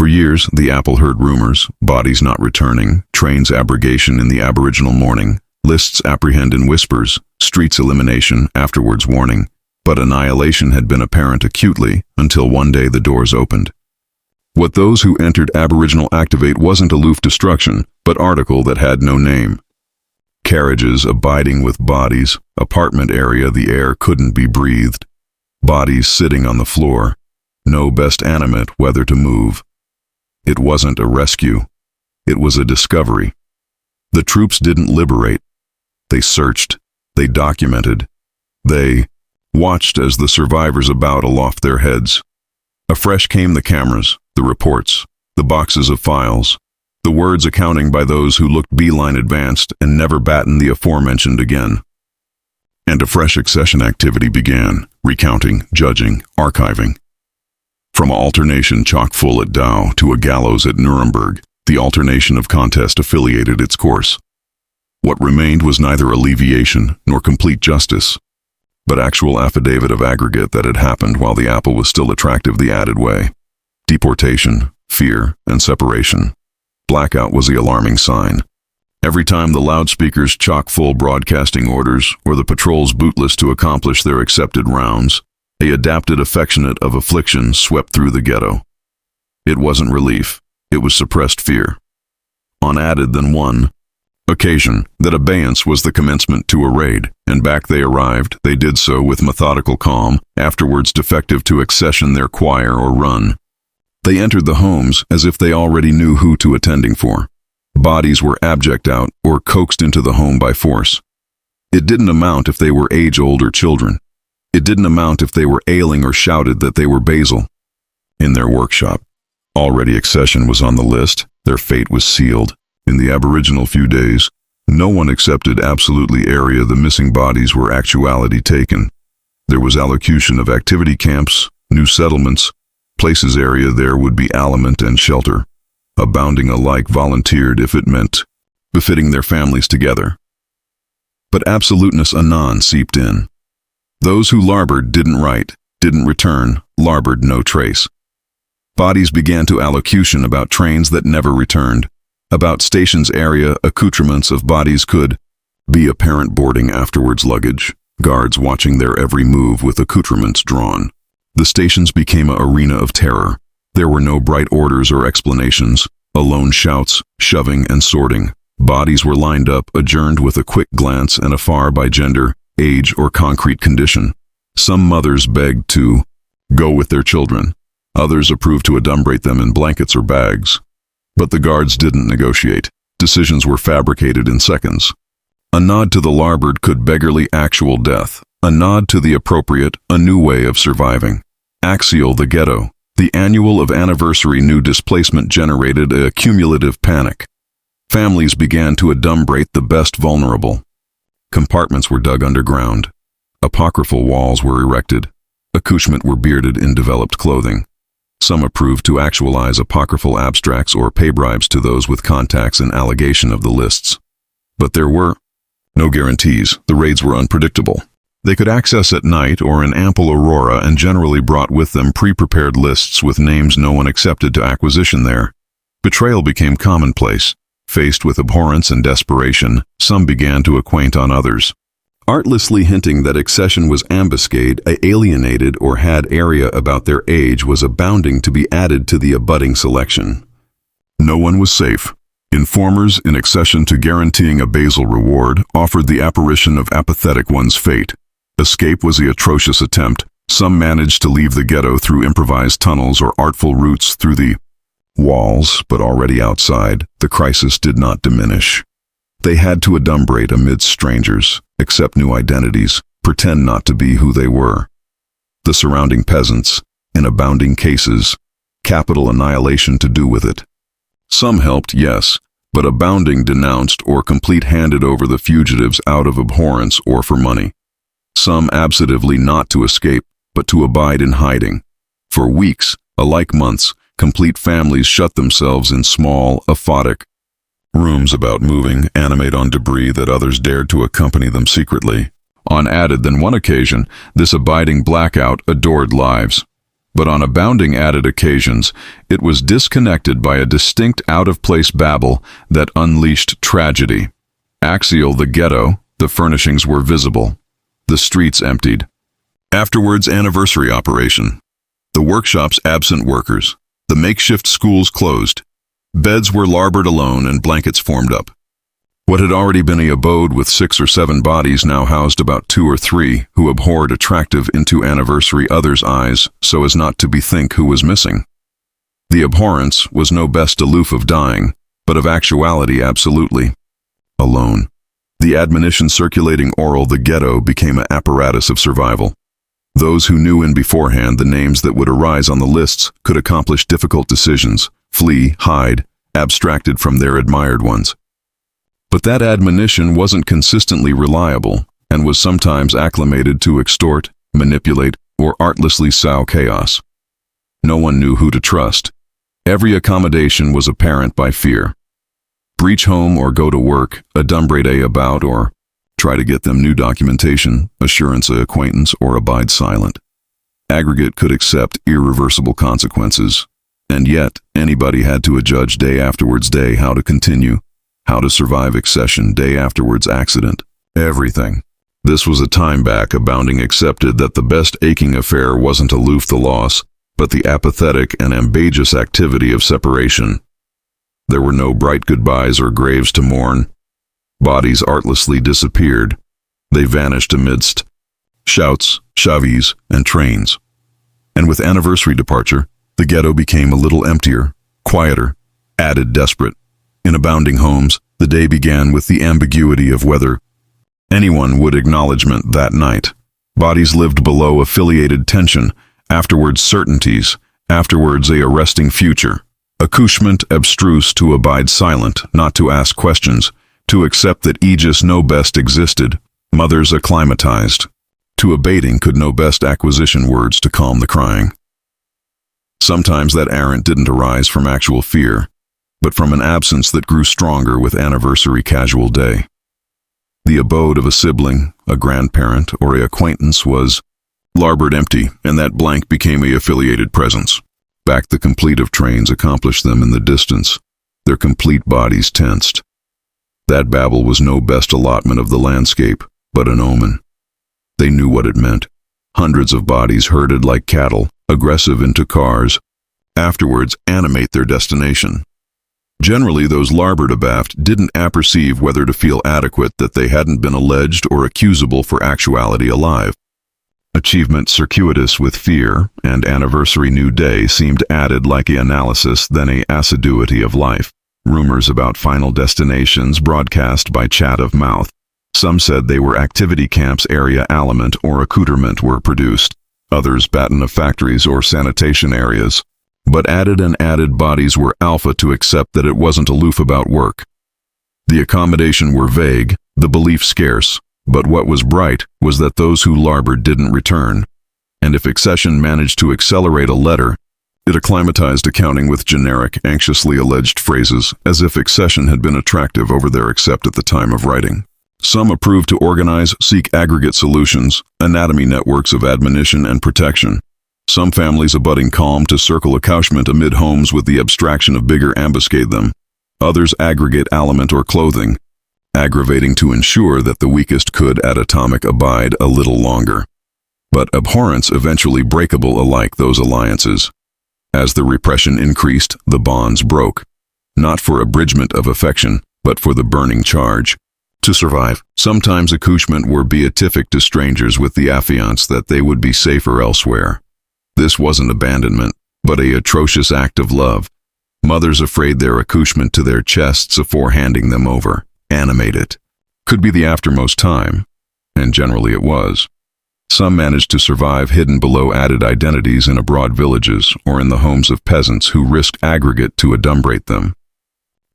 For years, the Apple heard rumors, bodies not returning, trains abrogation in the Aboriginal morning, lists apprehend in whispers, streets elimination, afterwards warning. But annihilation had been apparent acutely until one day the doors opened. What those who entered Aboriginal activate wasn't aloof destruction, but article that had no name. Carriages abiding with bodies, apartment area the air couldn't be breathed. Bodies sitting on the floor, no best animate whether to move. It wasn't a rescue. It was a discovery. The troops didn't liberate. They searched. They documented. They watched as the survivors bowed aloft their heads. Afresh came the cameras, the reports, the boxes of files, the words accounting by those who looked beeline advanced and never battened the aforementioned again. And a fresh accession activity began, recounting, judging, archiving. From an alternation chock full at Dow to a gallows at Nuremberg, the alternation of contest affiliated its course. What remained was neither alleviation nor complete justice, but actual affidavit of aggregate that had happened while the apple was still attractive the added way. Deportation, fear, and separation. Blackout was the alarming sign. Every time the loudspeakers chock-full broadcasting orders or the patrols bootless to accomplish their accepted rounds, a adapted affectionate of affliction swept through the ghetto. It wasn't relief, it was suppressed fear. On added than one occasion, that abeyance was the commencement to a raid, and back they arrived, they did so with methodical calm, afterwards defective to accession their choir or run. They entered the homes as if they already knew who to attending for. Bodies were abject out or coaxed into the home by force. It didn't amount if they were age-old or children. It didn't amount if they were ailing or shouted that they were basal. In their workshop, already accession was on the list, their fate was sealed. In the Aboriginal few days, no one accepted absolutely area the missing bodies were actuality taken. There was allocution of activity camps, new settlements, places area there would be aliment and shelter. Abounding alike volunteered if it meant befitting their families together. But absoluteness anon seeped in. Those who larboard didn't write, didn't return, larboard no trace. Bodies began to allocution about trains that never returned, about stations area accoutrements of bodies could be apparent boarding afterwards luggage, guards watching their every move with accoutrements drawn. The stations became an arena of terror. There were no bright orders or explanations, alone shouts, shoving and sorting. Bodies were lined up, adjourned with a quick glance and afar by gender, age or concrete condition. Some mothers begged to go with their children. Others approved to adumbrate them in blankets or bags. But the guards didn't negotiate. Decisions were fabricated in seconds. A nod to the larboard could beggarly actual death. A nod to the appropriate, a new way of surviving. Axial the ghetto. The annual of anniversary new displacement generated a cumulative panic. Families began to adumbrate the best vulnerable. Compartments were dug underground. Apocryphal walls were erected. Accouchement were bearded in developed clothing. Some approved to actualize apocryphal abstracts or pay bribes to those with contacts and allegation of the lists. But there were no guarantees. The raids were unpredictable. They could access at night or in ample aurora and generally brought with them pre-prepared lists with names no one accepted to acquisition there. Betrayal became commonplace. Faced with abhorrence and desperation, some began to acquaint on others. Artlessly hinting that accession was ambuscade, alienated or had area about their age was abounding to be added to the abutting selection. No one was safe. Informers, in accession to guaranteeing a basal reward, offered the apparition of apathetic one's fate. Escape was the atrocious attempt. Some managed to leave the ghetto through improvised tunnels or artful routes through the walls, but already outside, the crisis did not diminish. They had to adumbrate amidst strangers, accept new identities, pretend not to be who they were. The surrounding peasants, in abounding cases, capital annihilation to do with it. Some helped, yes, but abounding denounced or complete handed over the fugitives out of abhorrence or for money. Some absently not to escape, but to abide in hiding. For weeks, alike months, complete families shut themselves in small, aphotic rooms about moving, animate on debris that others dared to accompany them secretly. On added than one occasion, this abiding blackout adored lives. but on abounding added occasions, it was disconnected by a distinct out-of-place babble that unleashed tragedy. Axial the ghetto, the furnishings were visible. The streets emptied. Afterwards, anniversary operation. The workshops absent workers. The makeshift schools closed. Beds were larboard alone and blankets formed up. What had already been a abode with 6 or 7 bodies now housed about 2 or 3 who abhorred attractive into anniversary others' eyes so as not to bethink who was missing. The abhorrence was no best aloof of dying, but of actuality absolutely. Alone. The admonition circulating oral the ghetto became an apparatus of survival. Those who knew in beforehand the names that would arise on the lists could accomplish difficult decisions, flee, hide, abstracted from their admired ones. But that admonition wasn't consistently reliable and was sometimes acclimated to extort, manipulate, or artlessly sow chaos. No one knew who to trust. Every accommodation was apparent by fear. Breach home or go to work, adumbrate about or try to get them new documentation, assurance a acquaintance, or abide silent. Aggregate could accept irreversible consequences, and yet anybody had to adjudge day afterwards day how to continue, how to survive accession, day afterwards accident, everything. This was a time back abounding accepted that the best aching affair wasn't aloof the loss, but the apathetic and ambageous activity of separation. There were no bright goodbyes or graves to mourn. Bodies artlessly disappeared. They vanished amidst shouts, chavis, and trains. And with anniversary departure, the ghetto became a little emptier, quieter, added desperate. In abounding homes, the day began with the ambiguity of whether anyone would acknowledgment that night. Bodies lived below affiliated tension, afterwards certainties, afterwards a arresting future. Accouchement abstruse to abide silent, not to ask questions, to accept that aegis no best existed, mothers acclimatized. To abating could no best acquisition words to calm the crying. Sometimes that errant didn't arise from actual fear, but from an absence that grew stronger with anniversary casual day. The abode of a sibling, a grandparent, or an acquaintance was larboard empty, and that blank became a affiliated presence. Back the complete of trains accomplished them in the distance, their complete bodies tensed. That babble was no best allotment of the landscape, but an omen. They knew what it meant. Hundreds of bodies herded like cattle, aggressive into cars, afterwards animate their destination. Generally, those larboard abaft didn't apperceive whether to feel adequate that they hadn't been alleged or accusable for actuality alive. Achievement circuitous with fear, and anniversary new day seemed added like a analysis than a assiduity of life. Rumors about final destinations broadcast by chat of mouth. Some said they were activity camps area aliment or accoutrement were produced. Others batten of factories or sanitation areas. But added bodies were alpha to accept that it wasn't aloof about work. The accommodation were vague, the belief scarce. But what was bright was that those who larboard didn't return, and if accession managed to accelerate a letter, it acclimatized accounting with generic, anxiously alleged phrases as if accession had been attractive over their accept at the time of writing. Some approved to organize, seek aggregate solutions, anatomy networks of admonition and protection. Some families abutting calm to circle accouchement amid homes with the abstraction of bigger ambuscade them. Others aggregate aliment or clothing, aggravating to ensure that the weakest could at atomic abide a little longer. But abhorrence eventually breakable alike those alliances. As the repression increased, the bonds broke, not for abridgment of affection, but for the burning charge. To survive, sometimes accouchement were beatific to strangers with the affiance that they would be safer elsewhere. This wasn't abandonment, but a atrocious act of love. Mothers afraid their accouchement to their chests afore handing them over. Animate it. Could be the aftermost time, and generally it was. Some managed to survive hidden below added identities in abroad villages or in the homes of peasants who risked aggregate to adumbrate them.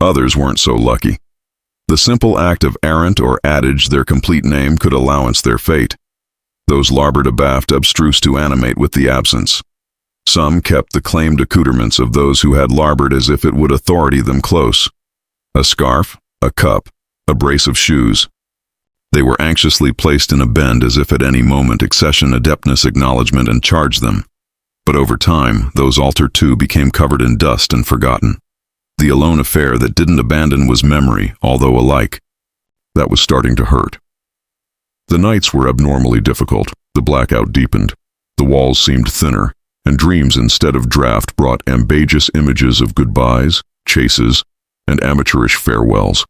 Others weren't so lucky. The simple act of errant or adage their complete name could allowance their fate. Those larboard abaft abstruse to animate with the absence. Some kept the claimed accoutrements of those who had larboard as if it would authority them close. A scarf, a cup, a brace of shoes. They were anxiously placed in a bend as if at any moment accession adeptness acknowledgement and charged them. But over time, those altar too became covered in dust and forgotten. The alone affair that didn't abandon was memory, although alike. That was starting to hurt. The nights were abnormally difficult. The blackout deepened. The walls seemed thinner, and dreams instead of draft brought ambiguous images of goodbyes, chases, and amateurish farewells.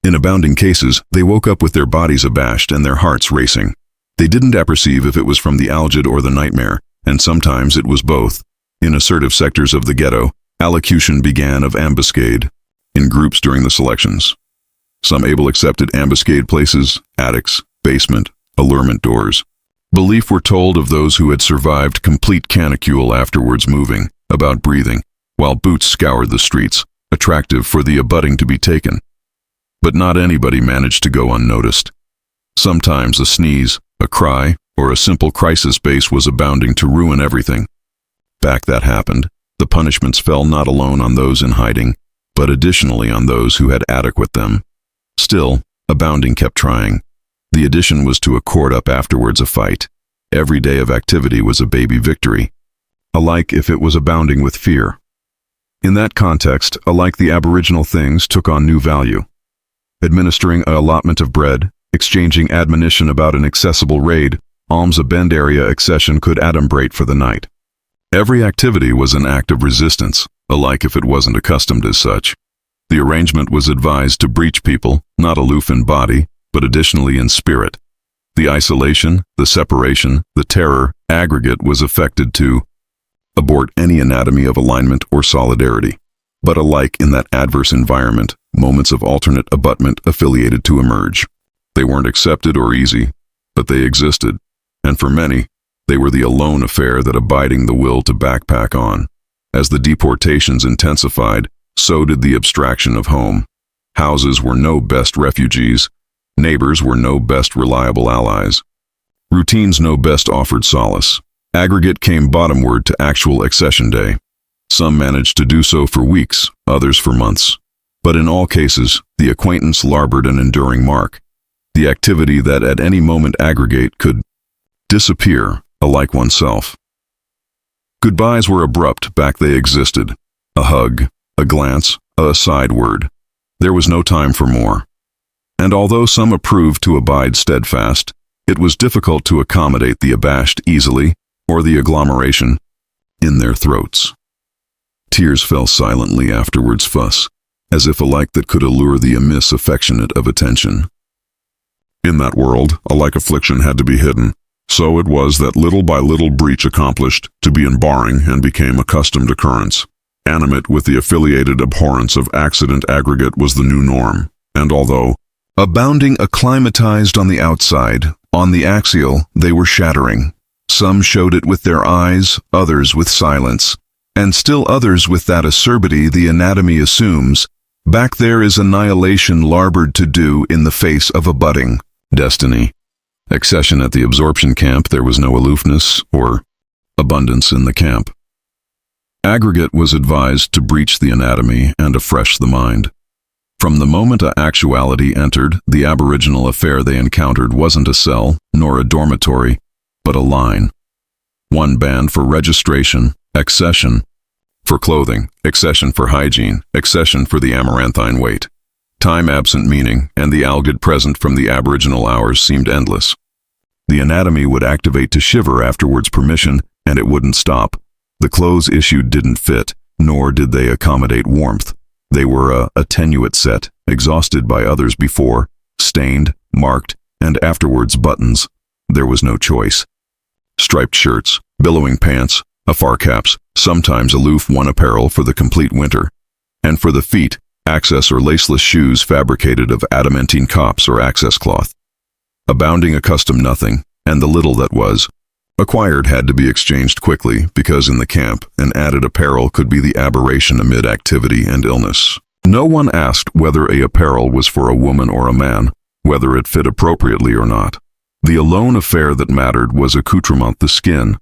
In abounding cases, they woke up with their bodies abashed and their hearts racing. They didn't apperceive if it was from the algid or the nightmare, and sometimes it was both. In assertive sectors of the ghetto, allocution began of ambuscade, in groups during the selections. Some able accepted ambuscade places, attics, basement, allurement doors. Belief were told of those who had survived complete canicule afterwards moving, about breathing, while boots scoured the streets, attractive for the abutting to be taken. But not anybody managed to go unnoticed. Sometimes a sneeze, a cry, or a simple crisis base was abounding to ruin everything. Back that happened, the punishments fell not alone on those in hiding, but additionally on those who had adequate them. Still, abounding kept trying. The addition was to accord up afterwards a fight. Every day of activity was a baby victory, alike if it was abounding with fear. In that context, alike the aboriginal things took on new value. Administering a allotment of bread, exchanging admonition about an accessible raid, alms a bend area accession could adumbrate for the night. Every activity was an act of resistance, alike if it wasn't accustomed as such. The arrangement was advised to breach people, not aloof in body, but additionally in spirit. The isolation, the separation, the terror, aggregate was affected to abort any anatomy of alignment or solidarity. But alike in that adverse environment, moments of alternate abutment affiliated to emerge. They weren't accepted or easy, but they existed, and for many, they were the alone affair that abiding the will to backpack on. As the deportations intensified, so did the abstraction of home. Houses were no best refugees. Neighbors were no best reliable allies. Routines no best offered solace. Aggregate came bottomward to actual accession day. Some managed to do so for weeks, others for months. But in all cases, the acquaintance labored an enduring mark. The activity that at any moment aggregate could disappear, alike oneself. Goodbyes were abrupt, back they existed. A hug, a glance, a side word. There was no time for more. And although some approved to abide steadfast, it was difficult to accommodate the abashed easily, or the agglomeration, in their throats. Tears fell silently afterwards fuss, as if alike that could allure the amiss affectionate of attention. In that world, alike affliction had to be hidden, so it was that little by little breach accomplished, to be embarring and became accustomed occurrence. Animate with the affiliated abhorrence of accident aggregate was the new norm, and although abounding acclimatized on the outside, on the axial they were shattering. Some showed it with their eyes, others with silence, and still others with that acerbity the anatomy assumes. Back there is annihilation labored to do in the face of abutting destiny. Accession at the absorption camp, there was no aloofness or abundance in the camp. Aggregate was advised to breach the anatomy and afresh the mind. From the moment a actuality entered, the aboriginal affair they encountered wasn't a cell, nor a dormitory, but a line. One band for registration, accession for clothing, accession for hygiene, accession for the amaranthine weight. Time absent meaning, and the algid present from the aboriginal hours seemed endless. The anatomy would activate to shiver afterwards permission, and it wouldn't stop. The clothes issued didn't fit, nor did they accommodate warmth. They were a attenuate set, exhausted by others before, stained, marked, and afterwards buttons. There was no choice. Striped shirts, billowing pants, afar caps, sometimes aloof one apparel for the complete winter. And for the feet, access or laceless shoes fabricated of adamantine cops or access cloth. Abounding accustomed nothing, and the little that was acquired had to be exchanged quickly, because in the camp, an added apparel could be the aberration amid activity and illness. No one asked whether a apparel was for a woman or a man, whether it fit appropriately or not. The alone affair that mattered was accoutrement the skin.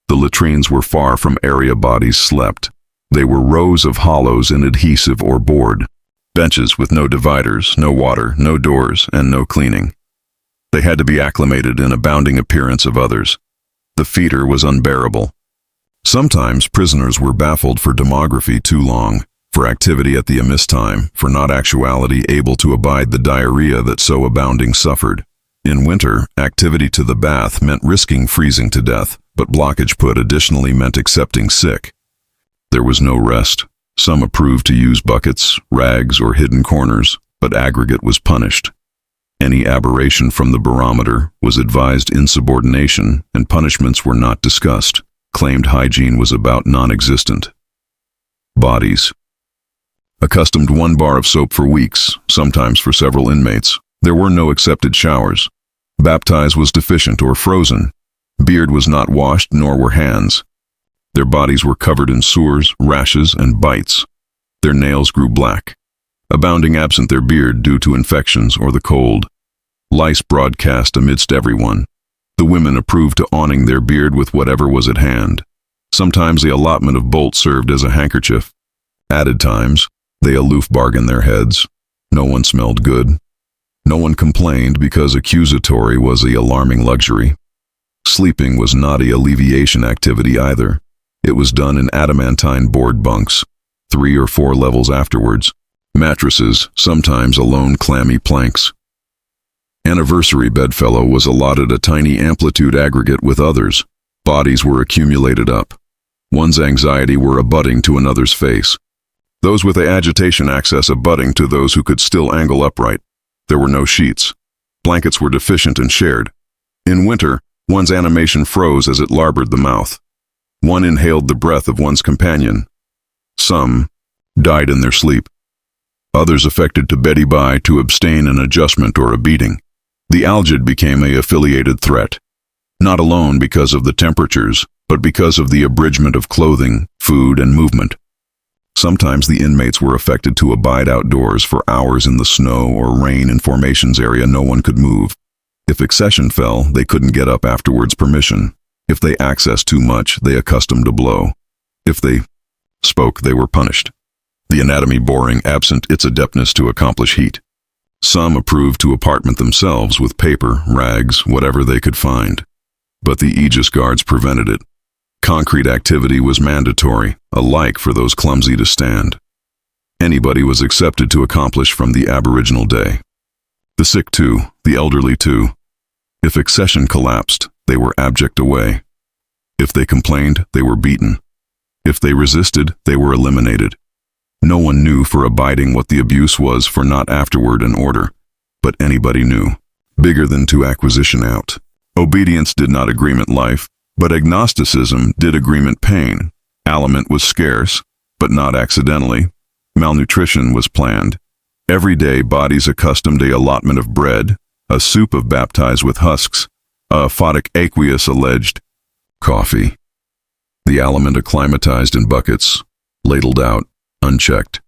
The latrines were far from area bodies slept. They were rows of hollows in adhesive or board. Benches with no dividers, no water, no doors, and no cleaning. They had to be acclimated in abounding appearance of others. The feeder was unbearable. Sometimes prisoners were baffled for demography too long, for activity at the amiss time, for not actuality able to abide the diarrhea that so abounding suffered. In winter, activity to the bath meant risking freezing to death, but blockage put additionally meant accepting sick. There was no rest. Some approved to use buckets, rags, or hidden corners, but aggregate was punished. Any aberration from the barometer was advised insubordination, and punishments were not discussed. Claimed hygiene was about non-existent. Bodies. Accustomed 1 bar of soap for weeks, sometimes for several inmates. There were no accepted showers. Baptize was deficient or frozen. Beard was not washed, nor were hands. Their bodies were covered in sores, rashes, and bites. Their nails grew black, abounding absent their beard due to infections or the cold. Lice broadcast amidst everyone. The women approved to awning their beard with whatever was at hand. Sometimes the allotment of bolt served as a handkerchief. Added times, they aloof bargained their heads. No one smelled good. No one complained because accusatory was the alarming luxury. Sleeping was not a alleviation activity either. It was done in adamantine board bunks, 3 or 4 levels afterwards. Mattresses, sometimes alone clammy planks. Anniversary bedfellow was allotted a tiny amplitude aggregate with others. Bodies were accumulated up. One's anxiety were abutting to another's face. Those with the agitation access abutting to those who could still angle upright. There were no sheets. Blankets were deficient and shared. In winter, one's animation froze as it larbored the mouth. One inhaled the breath of one's companion. Some died in their sleep. Others affected to Betty by to abstain an adjustment or a beating. The algid became a affiliated threat, not alone because of the temperatures, but because of the abridgment of clothing, food, and movement. Sometimes the inmates were affected to abide outdoors for hours in the snow or rain in formations area no one could move. If accession fell, they couldn't get up afterwards permission. If they accessed too much, they accustomed to blow. If they spoke, they were punished. The anatomy boring absent its adeptness to accomplish heat. Some approved to apartment themselves with paper, rags, whatever they could find. But the Aegis guards prevented it. Concrete activity was mandatory, alike for those clumsy to stand. Anybody was accepted to accomplish from the aboriginal day. The sick too, the elderly too. If accession collapsed, they were abject away. If they complained, they were beaten. If they resisted, they were eliminated. No one knew for abiding what the abuse was for not afterward an order, but anybody knew. Bigger than to acquisition out. Obedience did not agreement life, but agnosticism did agreement pain. Aliment was scarce, but not accidentally. Malnutrition was planned. Every day bodies accustomed a allotment of bread, a soup of baptized with husks, a photic aqueous alleged coffee. The aliment acclimatized in buckets, ladled out, unchecked.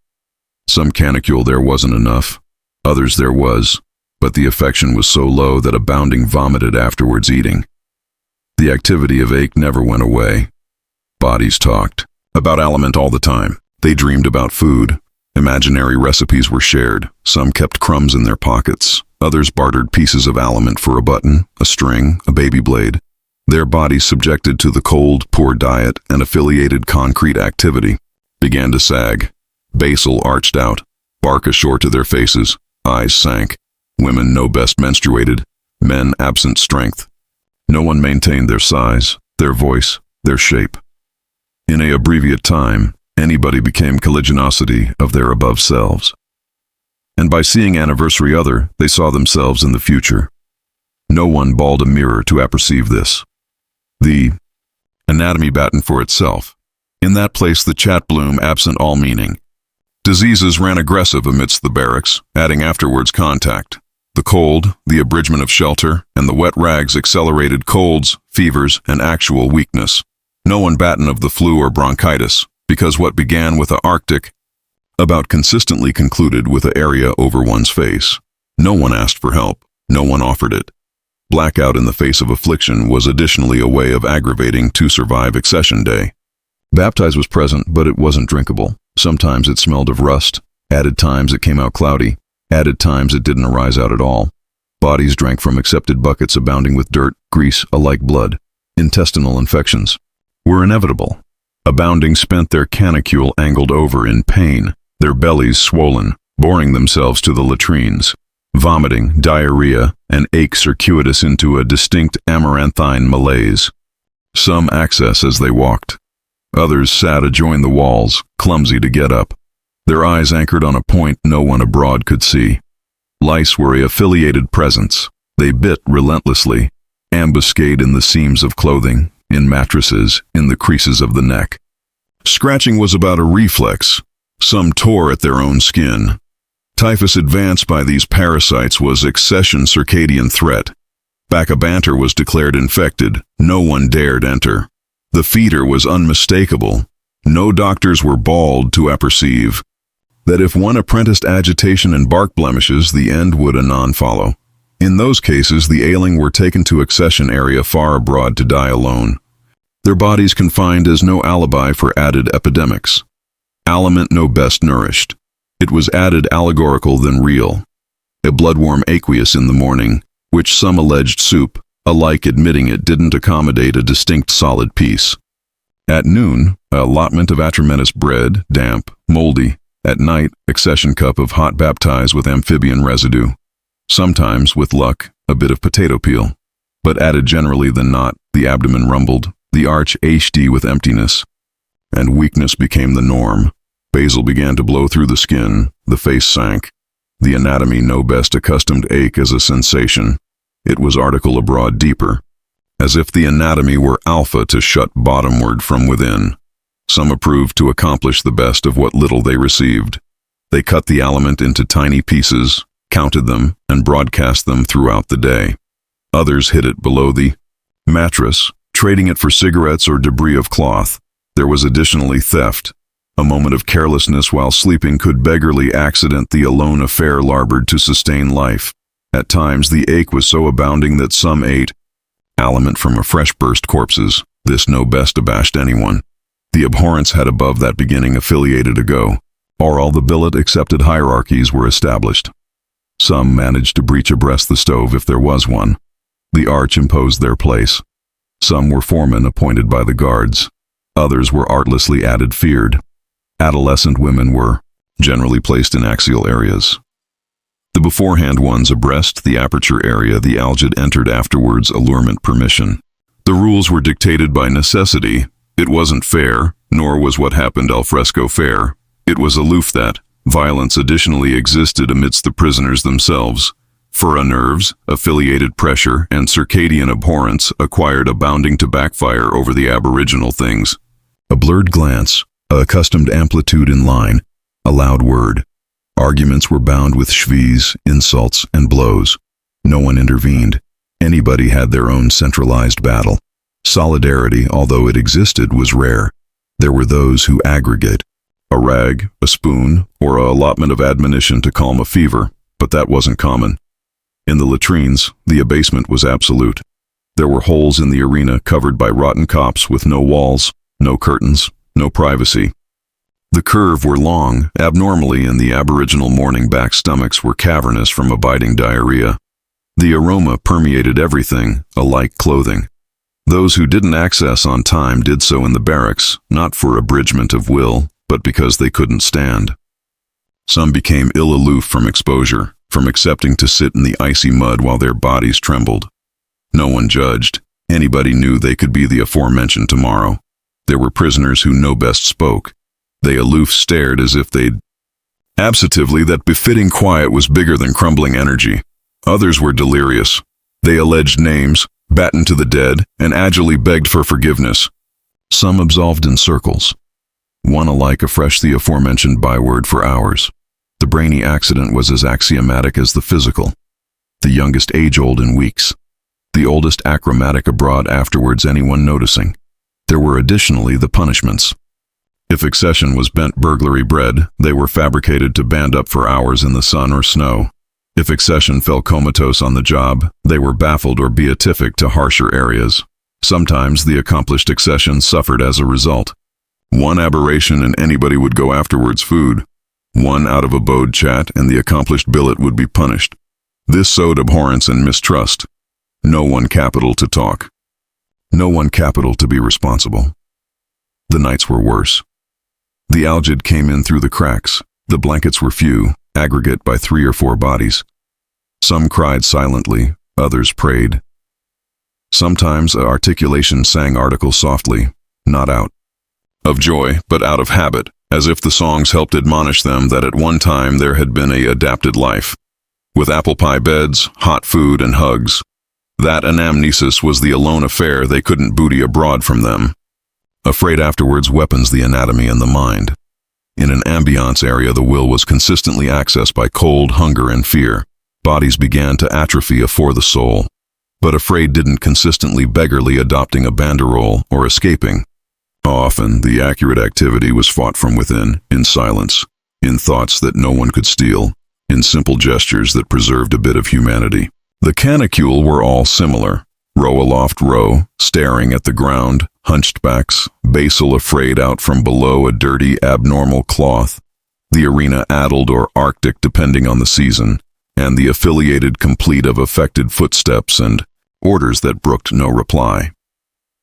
Some canicule there wasn't enough, others there was, but the affection was so low that abounding vomited afterwards eating. The activity of ache never went away. Bodies talked about aliment all the time. They dreamed about food. Imaginary recipes were shared. Some kept crumbs in their pockets. Others bartered pieces of aliment for a button, a string, a baby blade. Their bodies, subjected to the cold, poor diet, and affiliated concrete activity, began to sag. Basal arched out, bark ashore to their faces, eyes sank. Women no best menstruated, men absent strength. No one maintained their size, their voice, their shape. In a abbreviate time, anybody became colligiosity of their above selves. And by seeing anniversary other, they saw themselves in the future. No one balled a mirror to apperceive this. The anatomy battened for itself. In that place the chat bloom absent all meaning. Diseases ran aggressive amidst the barracks, adding afterwards contact. The cold, the abridgment of shelter, and the wet rags accelerated colds, fevers, and actual weakness. No one battened of the flu or bronchitis, because what began with the Arctic about consistently concluded with an area over one's face. No one asked for help. No one offered it. Blackout in the face of affliction was additionally a way of aggravating to survive accession day. Baptize was present, but it wasn't drinkable. Sometimes it smelled of rust. Added times it came out cloudy. Added times it didn't arise out at all. Bodies drank from accepted buckets abounding with dirt, grease, alike blood. Intestinal infections were inevitable. Abounding spent their canicule angled over in pain, their bellies swollen, boring themselves to the latrines. Vomiting, diarrhea, and ache circuitous into a distinct amaranthine malaise. Some access as they walked. Others sat adjoin the walls, clumsy to get up. Their eyes anchored on a point no one abroad could see. Lice were a affiliated presence. They bit relentlessly, ambuscade in the seams of clothing, in mattresses, in the creases of the neck. Scratching was about a reflex. Some tore at their own skin. Typhus advanced by these parasites was accession circadian threat. Bacabanter was declared infected. No one dared enter. The feeder was unmistakable. No doctors were bald to apperceive that if one apprenticed agitation and bark blemishes, the end would anon follow. In those cases, the ailing were taken to accession area far abroad to die alone. Their bodies confined as no alibi for added epidemics. Aliment no best nourished. It was added allegorical than real. A bloodworm aqueous in the morning, which some alleged soup, alike admitting it didn't accommodate a distinct solid piece. At noon, a allotment of atramentous bread, damp, moldy. At night, accession cup of hot baptized with amphibian residue. Sometimes, with luck, a bit of potato peel. But added generally than not, the abdomen rumbled, the arch HD with emptiness. And weakness became the norm. Basal began to blow through the skin, the face sank. The anatomy no best accustomed ache as a sensation. It was article abroad deeper, as if the anatomy were alpha to shut bottomward from within. Some approved to accomplish the best of what little they received. They cut the aliment into tiny pieces, counted them, and broadcast them throughout the day. Others hid it below the mattress, trading it for cigarettes or debris of cloth. There was additionally theft. A moment of carelessness while sleeping could beggarly accident the alone affair labored to sustain life. At times the ache was so abounding that some ate aliment from afresh burst corpses. This no best abashed anyone. The abhorrence had above that beginning affiliated ago, or all the billet accepted hierarchies were established. Some managed to breach abreast the stove if there was one. The arch imposed their place. Some were foremen appointed by the guards. Others were artlessly added feared. Adolescent women were generally placed in axial areas. The beforehand ones abreast the aperture area the algid entered afterwards allurement permission. The rules were dictated by necessity. It wasn't fair, nor was what happened al fresco fair. It was aloof that violence additionally existed amidst the prisoners themselves. Furra nerves, affiliated pressure, and circadian abhorrence acquired abounding to backfire over the aboriginal things. A blurred glance, a accustomed amplitude in line, a loud word. Arguments were bound with schwies, insults, and blows. No one intervened. Anybody had their own centralized battle. Solidarity, although it existed, was rare. There were those who aggregate. A rag, a spoon, or a allotment of admonition to calm a fever, but that wasn't common. In the latrines, the abasement was absolute. There were holes in the arena covered by rotten cops with no walls, no curtains, no privacy. The curve were long, abnormally, and the aboriginal morning back stomachs were cavernous from abiding diarrhea. The aroma permeated everything, alike clothing. Those who didn't access on time did so in the barracks, not for abridgment of will, but because they couldn't stand. Some became ill-aloof from exposure, from accepting to sit in the icy mud while their bodies trembled. No one judged. Anybody knew they could be the aforementioned tomorrow. There were prisoners who no best spoke. They aloof stared as if they'd absentatively that befitting quiet was bigger than crumbling energy. Others were delirious. They alleged names, battened to the dead, and agilely begged for forgiveness. Some absolved in circles. One alike afresh the aforementioned byword for hours. The brainy accident was as axiomatic as the physical. The youngest age-old in weeks. The oldest achromatic abroad afterwards anyone noticing. There were additionally the punishments. If accession was bent burglary bread, they were fabricated to band up for hours in the sun or snow. If accession fell comatose on the job, they were baffled or beatific to harsher areas. Sometimes the accomplished accession suffered as a result. One aberration and anybody would go afterwards food. One out of abode chat and the accomplished billet would be punished. This sowed abhorrence and mistrust. No one capital to talk. No one capital to be responsible. The nights were worse. The algae came in through the cracks. The blankets were few, aggregate by 3 or 4 bodies. Some cried silently, others prayed. Sometimes articulation sang articles softly, not out of joy, but out of habit, as if the songs helped admonish them that at one time there had been a adapted life, with apple pie beds, hot food, and hugs. That anamnesis was the alone affair they couldn't booty abroad from them. Afraid afterwards weapons the anatomy and the mind. In an ambiance area, the will was consistently accessed by cold, hunger, and fear. Bodies began to atrophy afore the soul. But afraid didn't consistently beggarly adopting a banderole or escaping. Often, the accurate activity was fought from within, in silence, in thoughts that no one could steal, in simple gestures that preserved a bit of humanity. The canicule were all similar. Row aloft row, staring at the ground, hunched backs, basal afraid out from below a dirty, abnormal cloth, the arena addled or arctic depending on the season, and the affiliated complete of affected footsteps and orders that brooked no reply.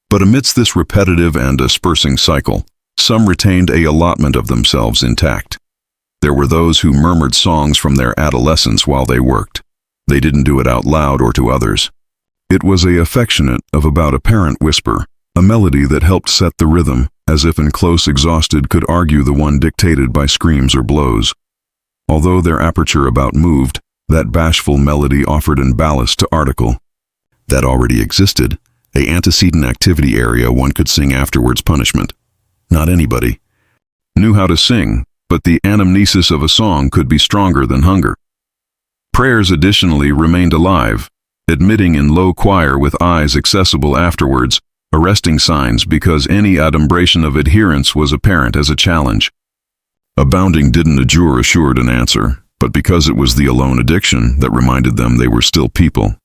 But amidst this repetitive and dispersing cycle, some retained a allotment of themselves intact. There were those who murmured songs from their adolescence while they worked. They didn't do it out loud or to others. It was a affectionate, of about apparent whisper, a melody that helped set the rhythm, as if in close exhausted could argue the one dictated by screams or blows. Although their aperture about moved, that bashful melody offered an ballast to article that already existed, a antecedent activity area one could sing afterwards punishment. Not anybody knew how to sing, but the anamnesis of a song could be stronger than hunger. Prayers additionally remained alive, admitting in low choir with eyes accessible afterwards, arresting signs because any adumbration of adherence was apparent as a challenge. Abounding didn't adjure assured an answer, but because it was the alone addiction that reminded them they were still people.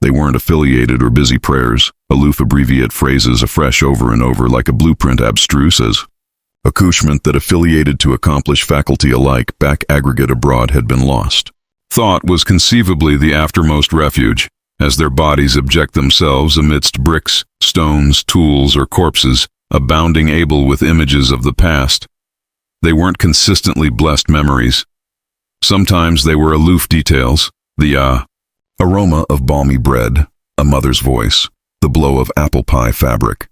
They weren't affiliated or busy prayers, aloof abbreviate phrases afresh over and over like a blueprint abstruse as accouchement that affiliated to accomplish faculty alike back aggregate abroad had been lost. Thought was conceivably the aftermost refuge, as their bodies object themselves amidst bricks, stones, tools, or corpses, abounding able with images of the past. They weren't consistently blessed memories. Sometimes they were aloof details, the aroma of balmy bread, a mother's voice, the blow of apple pie fabric.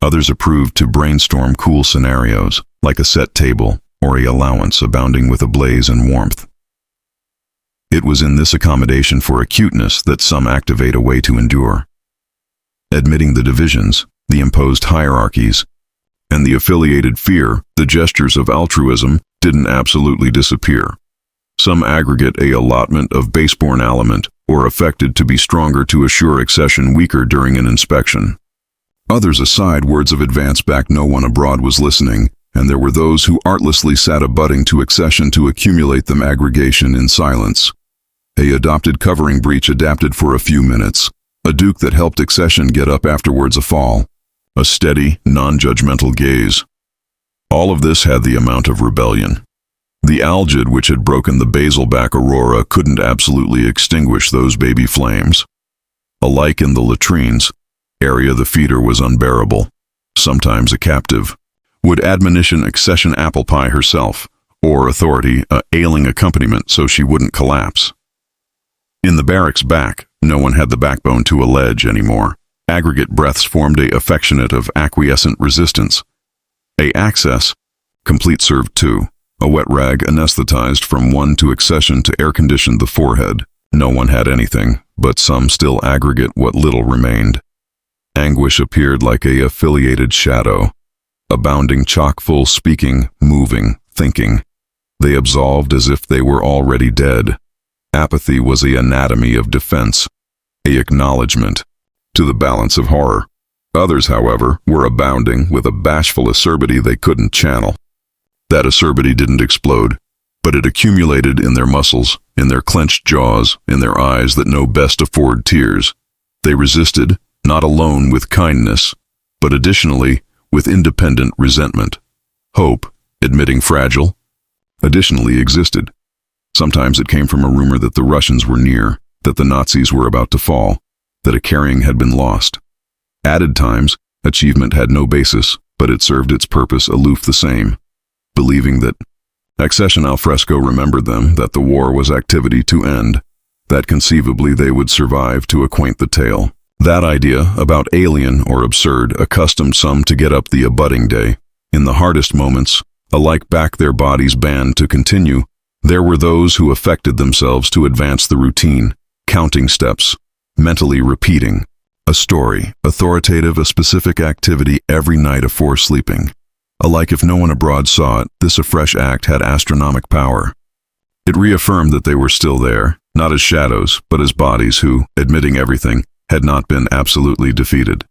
Others approved to brainstorm cool scenarios, like a set table or a allowance abounding with a blaze and warmth. It was in this accommodation for acuteness that some activate a way to endure. Admitting the divisions, the imposed hierarchies, and the affiliated fear, the gestures of altruism didn't absolutely disappear. Some aggregate a allotment of baseborn aliment or affected to be stronger to assure accession weaker during an inspection. Others aside words of advance back no one abroad was listening, and there were those who artlessly sat abutting to accession to accumulate them aggregation in silence. A adopted covering breach adapted for a few minutes, a duke that helped accession get up afterwards a fall, a steady, non-judgmental gaze. All of this had the amount of rebellion. The algae which had broken the basilback aurora couldn't absolutely extinguish those baby flames. Alike in the latrines, area the feeder was unbearable, sometimes a captive. Would admonition accession apple pie herself, or authority a ailing accompaniment so she wouldn't collapse. In the barracks back, no one had the backbone to allege anymore. Aggregate breaths formed a affectionate of acquiescent resistance. A access, complete served two. A wet rag anesthetized from one to accession to air-conditioned the forehead. No one had anything, but some still aggregate what little remained. Anguish appeared like a affiliated shadow, abounding chock-full speaking, moving, thinking. They absolved as if they were already dead. Apathy was a anatomy of defense, a acknowledgement, to the balance of horror. Others, however, were abounding with a bashful acerbity they couldn't channel. That acerbity didn't explode, but it accumulated in their muscles, in their clenched jaws, in their eyes that know best afford tears. They resisted, not alone with kindness, but additionally with independent resentment. Hope, admitting fragile, additionally existed. Sometimes it came from a rumor that the Russians were near, that the Nazis were about to fall, that a carrying had been lost. Added times, achievement had no basis, but it served its purpose aloof the same, believing that accession al fresco remembered them, that the war was activity to end, that conceivably they would survive to acquaint the tale. That idea, about alien or absurd, accustomed some to get up the abutting day. In the hardest moments, alike back their bodies banned to continue, there were those who affected themselves to advance the routine, counting steps, mentally repeating a story, authoritative, a specific activity every night afore sleeping. Alike if no one abroad saw it, this afresh act had astronomic power. It reaffirmed that they were still there, not as shadows, but as bodies who, admitting everything, had not been absolutely defeated.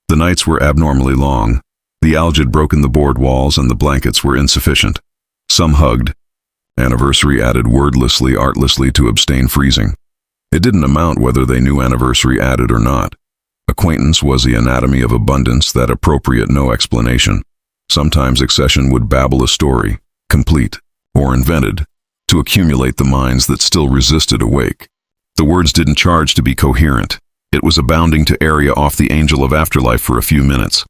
The nights were abnormally long. The algae had broken the board walls and the blankets were insufficient. Some hugged. Anniversary added wordlessly, artlessly to abstain freezing. It didn't amount whether they knew anniversary added or not. Acquaintance was the anatomy of abundance that appropriate no explanation. Sometimes accession would babble a story, complete or invented, to accumulate the minds that still resisted awake. The words didn't charge to be coherent. It was abounding to area off the angel of afterlife for a few minutes.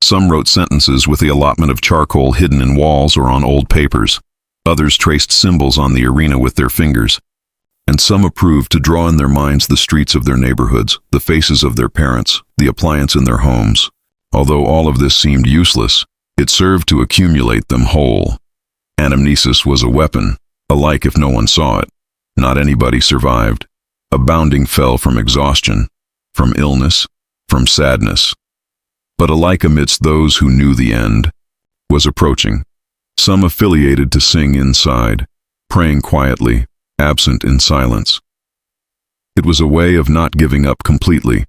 Some wrote sentences with the allotment of charcoal hidden in walls or on old papers. Others traced symbols on the arena with their fingers. And some approved to draw in their minds the streets of their neighborhoods, the faces of their parents, the appliance in their homes. Although all of this seemed useless, it served to accumulate them whole. Anamnesis was a weapon, alike if no one saw it. Not anybody survived. Abounding fell from exhaustion, from illness, from sadness. But alike amidst those who knew the end was approaching. Some affiliated to sing inside, praying quietly, absent in silence. It was a way of not giving up completely,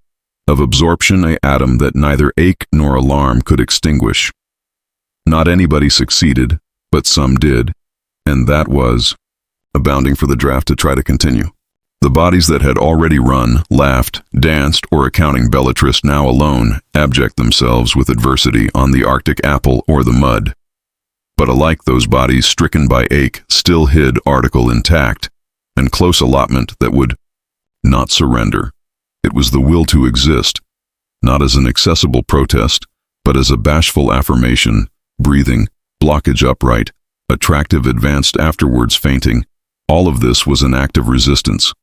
of absorption, a atom that neither ache nor alarm could extinguish. Not anybody succeeded, but some did, and that was abounding for the draft to try to continue. The bodies that had already run, laughed, danced, or accounting Bellatrix now alone, abject themselves with adversity on the Arctic apple or the mud. But alike those bodies stricken by ache still hid article intact, and close allotment that would not surrender. It was the will to exist, not as an accessible protest, but as a bashful affirmation, breathing, blockage upright, attractive advanced afterwards fainting. All of this was an act of resistance.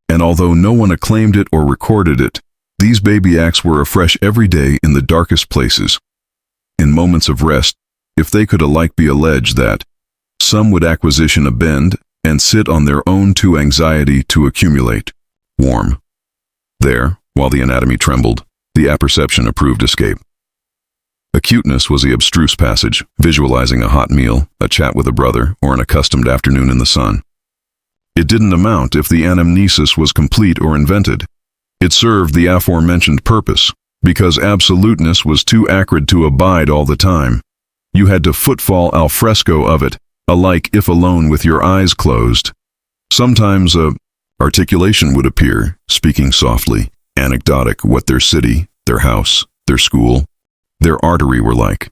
And although no one acclaimed it or recorded it, these baby acts were afresh every day in the darkest places. In moments of rest, if they could alike be alleged that some would acquisition a bend and sit on their own to anxiety to accumulate, warm. There, while the anatomy trembled, the apperception approved escape. Acuteness was the abstruse passage, visualizing a hot meal, a chat with a brother, or an accustomed afternoon in the sun. It didn't amount if the anamnesis was complete or invented. It served the aforementioned purpose, because absoluteness was too acrid to abide all the time. You had to footfall al fresco of it, alike if alone with your eyes closed. Sometimes articulation would appear, speaking softly, anecdotic what their city, their house, their school, their artery were like.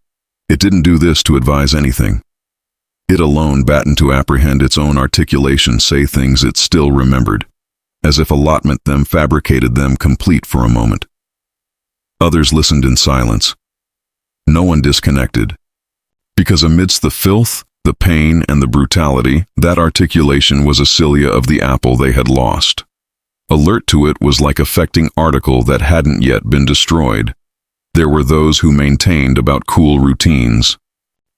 It didn't do this to advise anything. It alone battened to apprehend its own articulation, say things it still remembered, as if allotment them fabricated them complete for a moment. Others listened in silence. No one disconnected, because amidst the filth, the pain, and the brutality, that articulation was a cilia of the apple they had lost. Alert to it was like affecting article that hadn't yet been destroyed. There were those who maintained about cool routines.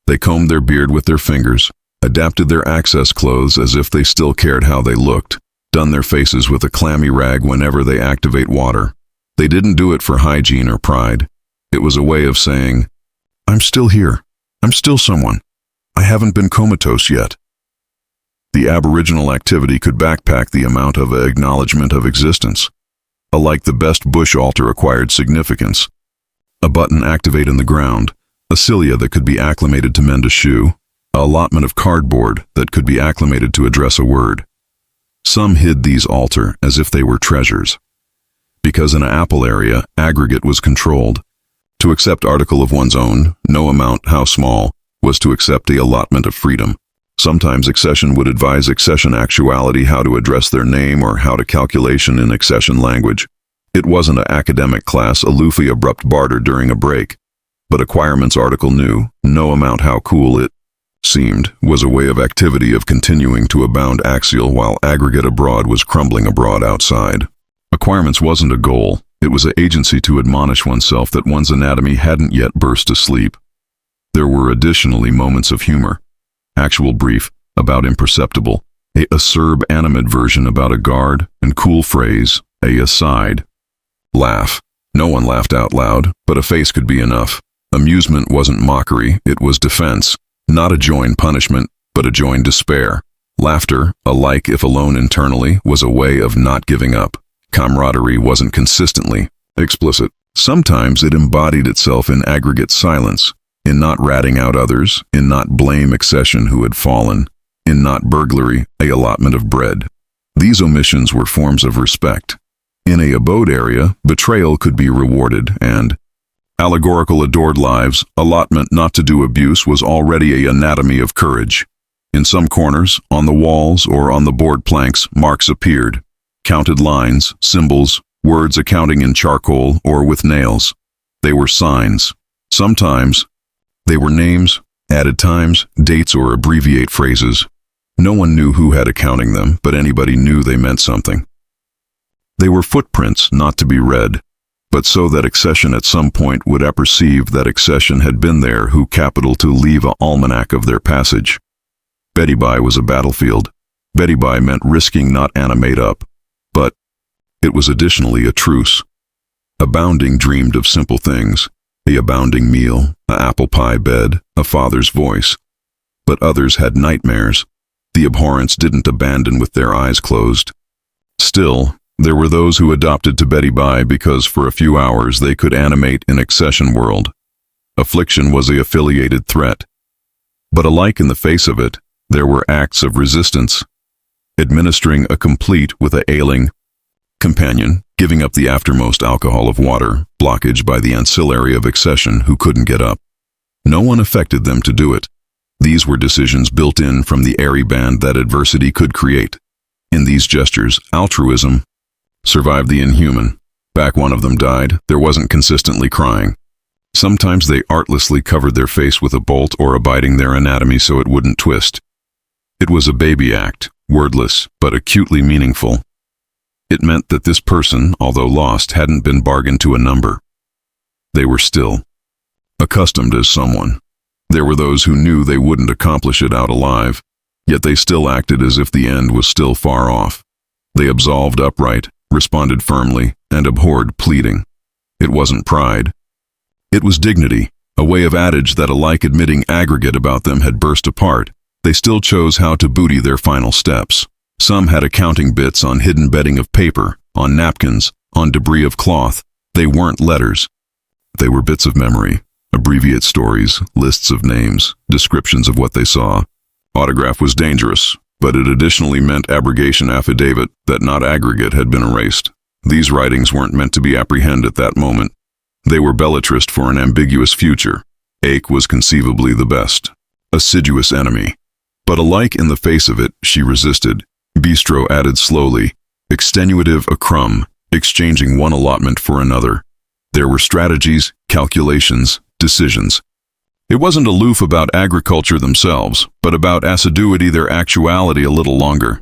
They combed their beard with their fingers, adapted their access clothes as if they still cared how they looked, done their faces with a clammy rag whenever they activate water. They didn't do it for hygiene or pride. It was a way of saying, I'm still here. I'm still someone. I haven't been comatose yet. The aboriginal activity could backpack the amount of acknowledgement of existence. Alike the best bush altar acquired significance. A button activate in the ground, a cilia that could be acclimated to mend a shoe, a allotment of cardboard that could be acclimated to address a word. Some hid these altar as if they were treasures. Because in an apple area, aggregate was controlled. To accept article of one's own, no amount how small, was to accept the allotment of freedom. Sometimes accession would advise accession actuality how to address their name or how to calculation in accession language. It wasn't an academic class aloofly abrupt barter during a break. but Acquirement's article knew, no amount how cool it seemed, was a way of activity of continuing to abound axial while aggregate abroad was crumbling abroad outside. Acquirements wasn't a goal, it was an agency to admonish oneself that one's anatomy hadn't yet burst asleep. There were additionally moments of humor. Actual brief, about imperceptible, a acerb animate version about a guard, and cool phrase, a aside. Laugh. No one laughed out loud, but a face could be enough. Amusement wasn't mockery, it was defense. Not a joined punishment, but a joined despair. Laughter, alike if alone internally, was a way of not giving up. Camaraderie wasn't consistently explicit. Sometimes it embodied itself in aggregate silence, in not ratting out others, in not blame accession who had fallen, in not burglary, a allotment of bread. These omissions were forms of respect. In a abode area, betrayal could be rewarded, and allegorical adored lives, allotment not to do abuse was already an anatomy of courage. In some corners, on the walls or on the board planks, marks appeared. Counted lines, symbols, words accounting in charcoal or with nails. They were signs. Sometimes, they were names, added times, dates or abbreviate phrases. No one knew who had accounting them, but anybody knew they meant something. They were footprints not to be read, but so that accession at some point would apperceive that accession had been there who capital to leave a almanac of their passage. Betty By was a battlefield. Betty By meant risking not animate up, but it was additionally a truce. Abounding dreamed of simple things, a abounding meal, a apple pie bed, a father's voice. But others had nightmares. The abhorrence didn't abandon with their eyes closed. Still, there were those who adopted to Betty By because for a few hours they could animate in accession world. Affliction was a affiliated threat. But alike in the face of it, there were acts of resistance. Administering a complete with a ailing companion, giving up the aftermost alcohol of water, blockage by the ancillary of accession who couldn't get up. No one affected them to do it. These were decisions built in from the airy band that adversity could create. In these gestures, altruism survived the inhuman. Back one of them died, there wasn't consistently crying. Sometimes they artlessly covered their face with a bolt or abiding their anatomy so it wouldn't twist. It was a baby act, wordless, but acutely meaningful. It meant that this person, although lost, hadn't been bargained to a number. They were still accustomed as someone. There were those who knew they wouldn't accomplish it out alive, yet they still acted as if the end was still far off. They absolved upright, responded firmly, and abhorred pleading. It wasn't pride. It was dignity, a way of adage that alike admitting aggregate about them had burst apart. They still chose how to booty their final steps. Some had accounting bits on hidden bedding of paper, on napkins, on debris of cloth. They weren't letters. They were bits of memory, abbreviate stories, lists of names, descriptions of what they saw. Autograph was dangerous, but it additionally meant abrogation affidavit that not aggregate had been erased. These writings weren't meant to be apprehended at that moment. They were belletrist for an ambiguous future. Ache was conceivably the best. Assiduous enemy. But alike in the face of it, she resisted. Bistro added slowly, extenuative a crumb, exchanging one allotment for another. There were strategies, calculations, decisions. It wasn't aloof about agriculture themselves, but about assiduity their actuality a little longer.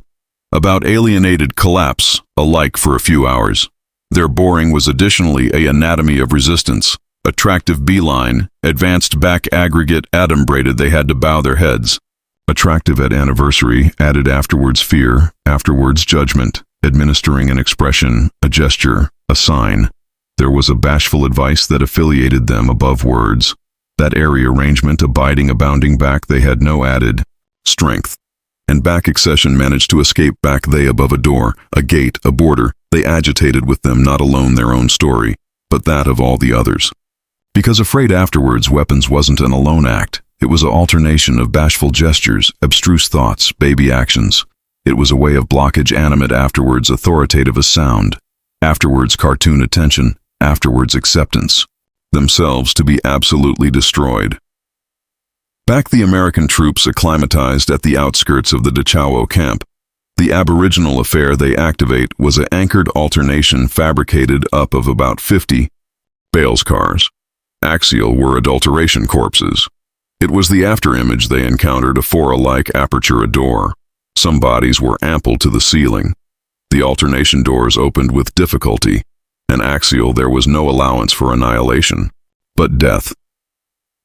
About alienated collapse, alike for a few hours. Their boring was additionally a anatomy of resistance. Attractive beeline, advanced back aggregate adumbrated they had to bow their heads. Attractive at anniversary, added afterwards fear, afterwards judgment, administering an expression, a gesture, a sign. There was a bashful advice that affiliated them above words. That airy arrangement abiding abounding back they had no added strength. And back accession managed to escape back they above a door, a gate, a border. They agitated with them not alone their own story, but that of all the others. Because afraid afterwards weapons wasn't an alone act. It was an alternation of bashful gestures, abstruse thoughts, baby actions. It was a way of blockage animate afterwards authoritative as sound. Afterwards cartoon attention, afterwards acceptance. Themselves to be absolutely destroyed. Back the American troops acclimatized at the outskirts of the Dachau camp. The aboriginal affair they activate was an anchored alternation fabricated up of about 50 bales cars. axial were adulteration corpses. It was the afterimage they encountered a fora-like aperture a door. Some bodies were ample to the ceiling. The alternation doors opened with difficulty. An axial there was no allowance for annihilation, but death.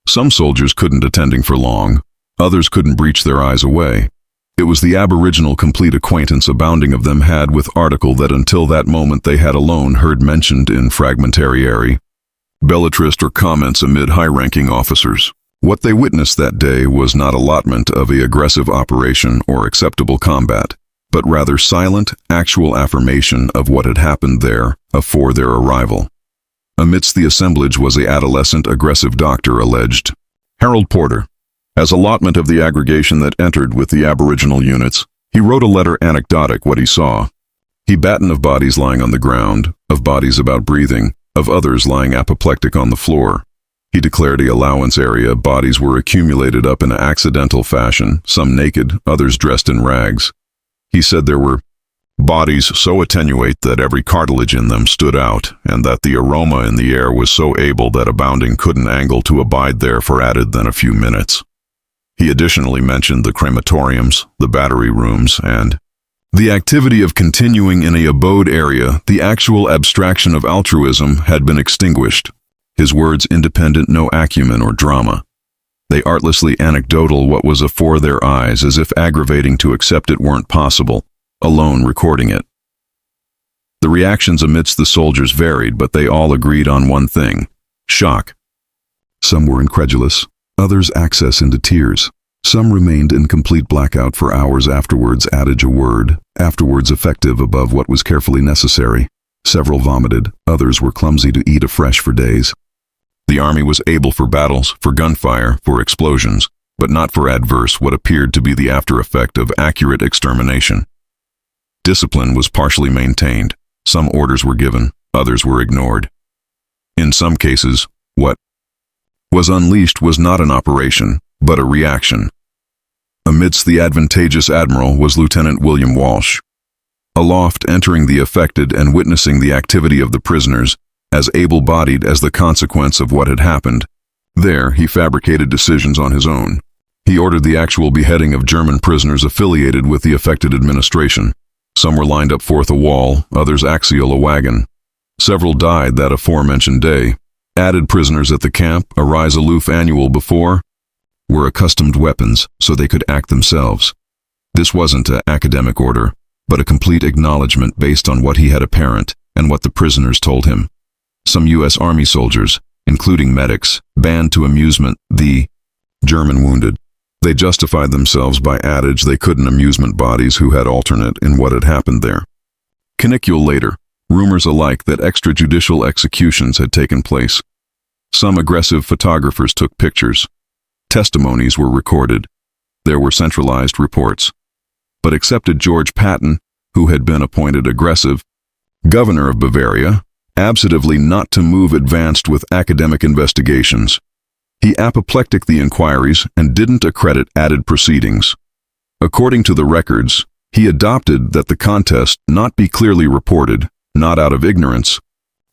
Some soldiers couldn't attending for long, others couldn't breach their eyes away. It was the aboriginal complete acquaintance abounding of them had with article that until that moment they had alone heard mentioned in fragmentariary, belletrist or comments amid high-ranking officers. What they witnessed that day was not allotment of a aggressive operation or acceptable combat, but rather silent, actual affirmation of what had happened there afore their arrival. Amidst the assemblage was a adolescent aggressive doctor alleged. Harold Porter. As allotment of the aggregation that entered with the Aboriginal units, he wrote a letter anecdotic what he saw. He batten of bodies lying on the ground, of bodies about breathing, of others lying apoplectic on the floor. He declared the allowance area bodies were accumulated up in an accidental fashion, some naked, others dressed in rags. He said there were bodies so attenuate that every cartilage in them stood out, and that the aroma in the air was so able that abounding couldn't angle to abide there for added than a few minutes. He additionally mentioned the crematoriums, the battery rooms, and the activity of continuing in a abode area. The actual abstraction of altruism had been extinguished. His words independent no acumen or drama. They artlessly anecdotal what was afore their eyes as if aggravating to accept it weren't possible, alone recording it. The reactions amidst the soldiers varied, but they all agreed on one thing: shock. Some were incredulous, others access into tears. Some remained in complete blackout for hours afterwards, adage a word, afterwards effective above what was carefully necessary. Several vomited, others were clumsy to eat afresh for days. The army was able for battles, for gunfire, for explosions, but not for adverse what appeared to be the after effect of accurate extermination. Discipline was partially maintained. Some orders were given, others were ignored. In some cases, what was unleashed was not an operation, but a reaction. Amidst the advantageous admiral was Lieutenant William Walsh. Aloft, entering the affected and witnessing the activity of the prisoners, as able-bodied as the consequence of what had happened. There, he fabricated decisions on his own. He ordered the actual beheading of German prisoners affiliated with the affected administration. Some were lined up forth a wall, others axial a wagon. Several died that aforementioned day. Added prisoners at the camp, a rise aloof annual before, were accustomed weapons so they could act themselves. This wasn't an academic order, but a complete acknowledgement based on what he had apparent and what the prisoners told him. Some U.S. Army soldiers, including medics, banned to amusement the German wounded. They justified themselves by adage they couldn't amusement bodies who had alternate in what had happened there. Canicule later, rumors alike that extrajudicial executions had taken place. Some aggressive photographers took pictures. Testimonies were recorded. There were centralized reports. But accepted George Patton, who had been appointed aggressive governor of Bavaria, absolutely not to move advanced with academic investigations. He apoplectic the inquiries and didn't accredit added proceedings. According to the records, he adopted that the contest not be clearly reported, not out of ignorance,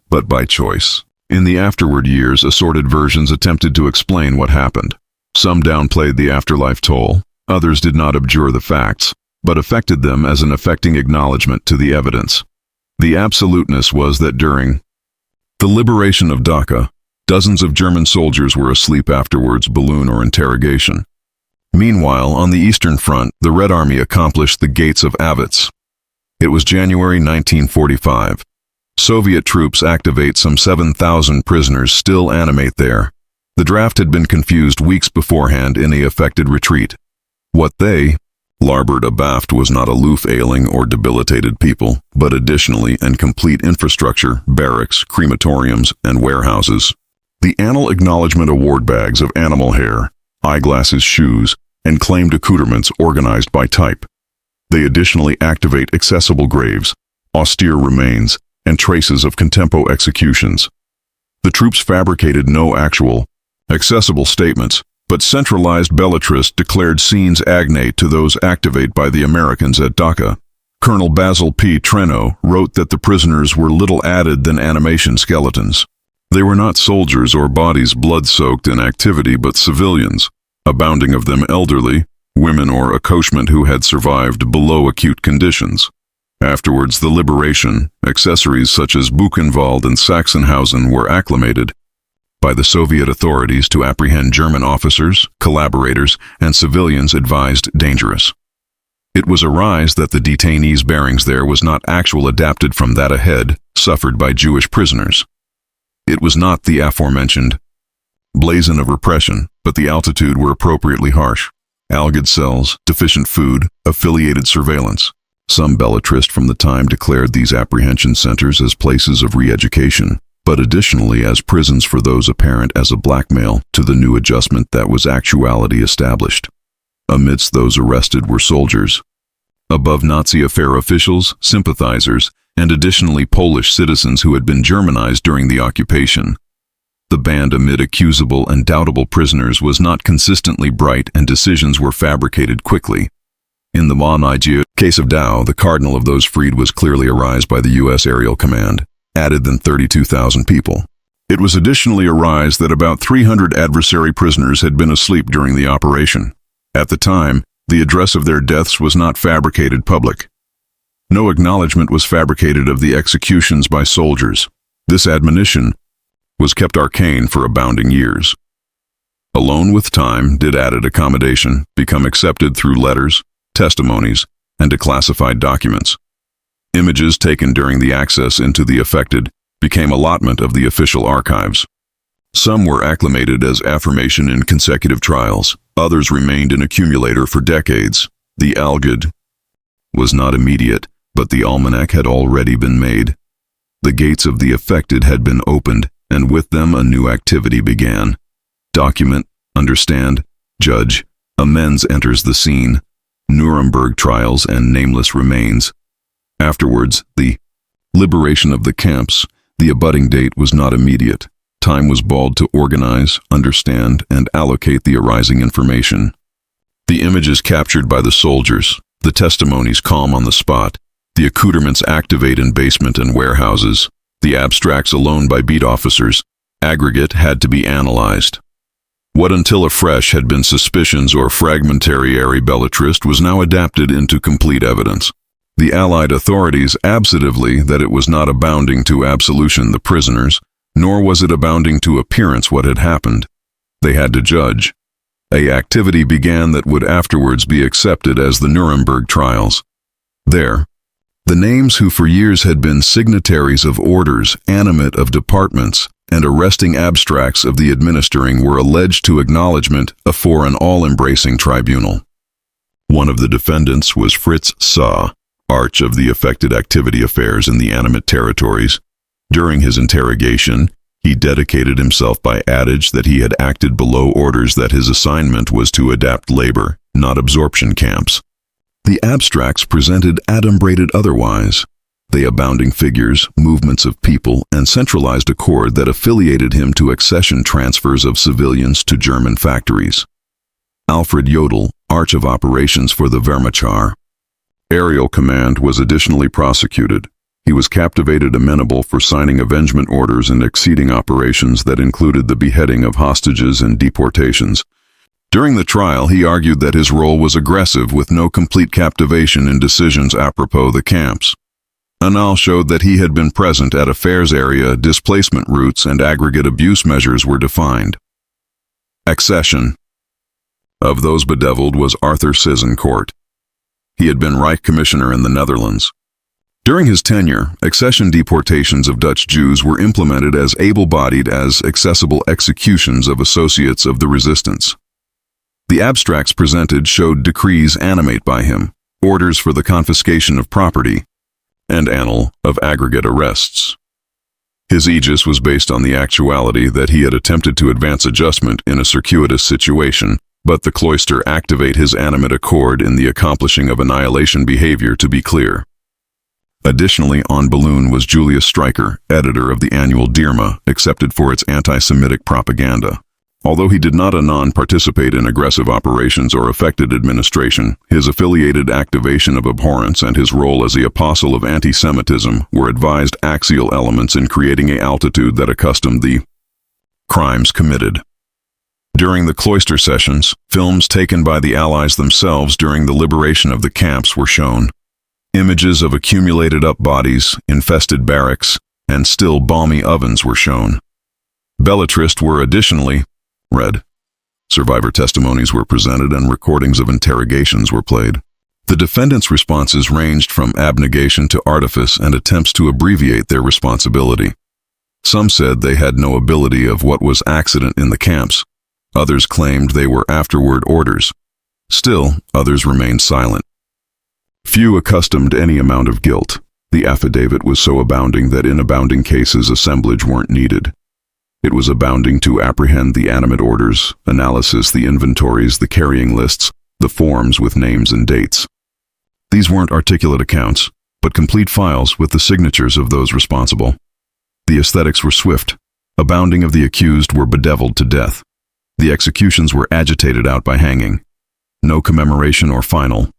but by choice. In the afterward years, assorted versions attempted to explain what happened. Some downplayed the afterlife toll, others did not abjure the facts, but affected them as an affecting acknowledgement to the evidence. The absoluteness was that during the liberation of Dhaka, dozens of German soldiers were asleep afterwards, balloon or interrogation. Meanwhile, on the Eastern Front, the Red Army accomplished the gates of Auschwitz. It was January 1945. Soviet troops activate some 7,000 prisoners still animate there. The draft had been confused weeks beforehand in a affected retreat. What they larboard abaft was not aloof ailing or debilitated people, but additionally and complete infrastructure, barracks, crematoriums, and warehouses. The Annal Acknowledgement Award bags of animal hair, eyeglasses, shoes, and claimed accoutrements organized by type. They additionally activate accessible graves, austere remains, and traces of contempo executions. The troops fabricated no actual, accessible statements, but centralized belletrists declared scenes agnate to those activate by the Americans at Dhaka. Colonel Basil P. Treno wrote that the prisoners were little added than animation skeletons. They were not soldiers or bodies blood-soaked in activity, but civilians, abounding of them elderly, women or accouchement who had survived below acute conditions. Afterwards, the liberation, accessories such as Buchenwald and Sachsenhausen were acclimated by the Soviet authorities to apprehend German officers, collaborators, and civilians advised dangerous. It was arised that the detainees' bearings there was not actual adapted from that ahead, suffered by Jewish prisoners. It was not the aforementioned blazon of repression, but the altitude were appropriately harsh. Algid cells, deficient food, affiliated surveillance. Some belletrists from the time declared these apprehension centers as places of re-education, but additionally as prisons for those apparent as a blackmail to the new adjustment that was actuality established. Amidst those arrested were soldiers, above Nazi affair officials, sympathizers, and additionally Polish citizens who had been Germanized during the occupation. The band amid accusable and doubtable prisoners was not consistently bright, and decisions were fabricated quickly. In the WWII case of Dao, the cardinal of those freed was clearly arised by the U.S. Aerial Command, added than 32,000 people. It was additionally arised that about 300 adversary prisoners had been asleep during the operation. At the time, the address of their deaths was not fabricated public. No acknowledgement was fabricated of the executions by soldiers. This admonition was kept arcane for abounding years. Alone with time did added accommodation become accepted through letters, testimonies, and declassified documents. Images taken during the access into the affected became allotment of the official archives. Some were acclimated as affirmation in consecutive trials. Others remained in accumulator for decades. The algid was not immediate, but the almanac had already been made. The gates of the affected had been opened, and with them a new activity began. Document, understand, judge, amends enters the scene. Nuremberg trials and nameless remains. Afterwards, the liberation of the camps. The abutting date was not immediate. Time was bought to organize, understand, and allocate the arising information. The images captured by the soldiers, the testimonies calm on the spot, the accoutrements activate in basement and warehouses, the abstracts alone by beat officers, aggregate had to be analyzed. What until afresh had been suspicions or fragmentary belletrist was now adapted into complete evidence. The Allied authorities absolutely that it was not abounding to absolution the prisoners, nor was it abounding to appearance what had happened. They had to judge. A activity began that would afterwards be accepted as the Nuremberg trials. There, the names who for years had been signatories of orders, animate of departments, and arresting abstracts of the administering were alleged to acknowledgement afore an all-embracing tribunal. One of the defendants was Fritz Saw, arch of the affected activity affairs in the animate territories. During his interrogation, he dedicated himself by adage that he had acted below orders, that his assignment was to adapt labor, not absorption camps. The abstracts presented adumbrated otherwise. They abounding figures, movements of people, and centralized accord that affiliated him to accession transfers of civilians to German factories. Alfred Jodl, arch of operations for the Wehrmacht Aerial Command, was additionally prosecuted. He was captivated amenable for signing avengement orders and exceeding operations that included the beheading of hostages and deportations. During the trial, he argued that his role was aggressive with no complete captivation in decisions apropos the camps. Anal showed that he had been present at affairs area, displacement routes, and aggregate abuse measures were defined. Accession. Of those bedeviled was Arthur Sissencourt. He had been Reich Commissioner in the Netherlands. During his tenure, accession deportations of Dutch Jews were implemented as able-bodied as accessible executions of associates of the resistance. The abstracts presented showed decrees animate by him, orders for the confiscation of property, and annal of aggregate arrests. His aegis was based on the actuality that he had attempted to advance adjustment in a circuitous situation, but the cloister activate his animate accord in the accomplishing of annihilation behavior to be clear. Additionally, on balloon was Julius Streicher, editor of the annual Dirma, accepted for its anti-Semitic propaganda. Although he did not participate in aggressive operations or affected administration, his affiliated activation of abhorrence and his role as the apostle of anti-Semitism were advised axial elements in creating an altitude that accustomed the crimes committed. During the cloister sessions, films taken by the Allies themselves during the liberation of the camps were shown. Images of accumulated up bodies, infested barracks, and still balmy ovens were shown. Belletrists were additionally read. Survivor testimonies were presented and recordings of interrogations were played. The defendants' responses ranged from abnegation to artifice and attempts to abbreviate their responsibility. Some said they had no ability of what was accident in the camps. Others claimed they were afterward orders. Still, others remained silent. Few accustomed any amount of guilt. The affidavit was so abounding that in abounding cases assemblage weren't needed. It was abounding to apprehend the animate orders, analysis, the inventories, the carrying lists, the forms with names and dates. These weren't articulate accounts, but complete files with the signatures of those responsible. The aesthetics were swift. Abounding of the accused were bedeviled to death. The executions were agitated out by hanging. No commemoration or final